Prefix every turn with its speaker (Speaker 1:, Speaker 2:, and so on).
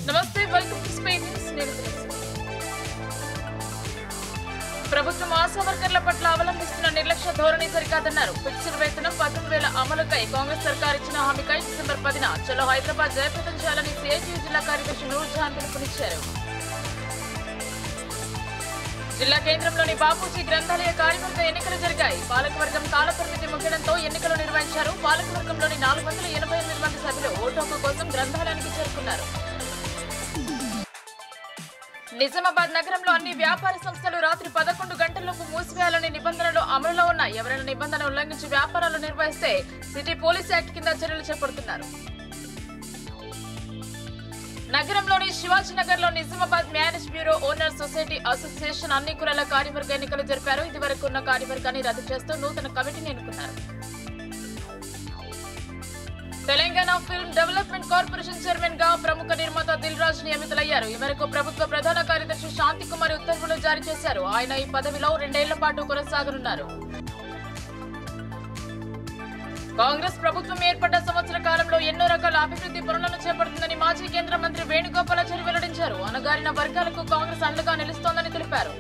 Speaker 1: నమస్తే, welcome to Spain news. ప్రభుత్వం ఆశా వర్కర్ల పట్ల అవలంబిస్తున్న నిర్లక్ష్య ధోరణి సరికాదన్నారు. ఫిక్స్డ్ వేతనం 18,000 అమలుకై కాంగ్రెస్ సర్కార్ ఇచ్చిన హామీకై డిసెంబర్ 10న చలో హైదరాబాద్ జయప్రదం చేయాలని సిఐటియు జిల్లా కార్యదర్శి నూర్జహాన్ పిలుపునిచ్చారు. జిల్లా కేంద్రంలోని బాపూజీ గ్రంథాలయ కార్యవర్గ ఎన్నికలు జరిగాయి. పాలకవర్గం కాలపరిమితి ముగియడంతో ఎన్నికలు నిర్వహించారు. పాలకవర్గంలోని 488 మంది సభ్యులు ఓటు హక్కు కోసం గ్రంథాలయానికి చేరుకున్నారు. నిజామాబాద్ నగరంలో అన్ని వ్యాపార సంస్థలు రాత్రి 11 గంటలలోపు మూసివేయాలనే నిబంధనలు అమలులో ఉన్నాయి. ఎవరైనా నిబంధన ఉల్లంఘించి వ్యాపారాలు నిర్వహిస్తే సిటీ పోలీస్ యాక్ట్ కింద చర్యలు చేపడుతున్నారు. నగరంలోని శివాజీనగర్ లో Nizamabad marriage bureau owner society association అన్ని కులాల కార్యవర్గ ఎన్నికలు జరిపారు. ఇదివరకు ఉన్న కార్యవర్గాన్ని రద్దు చేస్తూ నూతన కమిటీని ఎన్నుకున్నారు. Telangana film development corporation chairman గా ప్రముఖ నిర్మాత దిల్ రాజు నియమితులయ్యారు. ఈ మేరకు ప్రభుత్వ ప్రధాన కార్యదర్శి శాంతి కుమార్ ఉత్తర్వులు జారీ చేశారు. ఆయన ఈ పదవిలో 2 ఏళ్ల పాటు కొనసాగనున్నారు. కాంగ్రెస్ ప్రభుత్వం ఏర్పడ్డ సంవత్సర కాలంలో ఎన్నో రకాల అభివృద్ధి పనులను చేపడుతుందని మాజీ కేంద్ర మంత్రి వేణుగోపాలాచారి వెల్లడించారు. అణగారిన వర్గాలకు కాంగ్రెస్ అండగా నిలుస్తోందని తెలిపారు.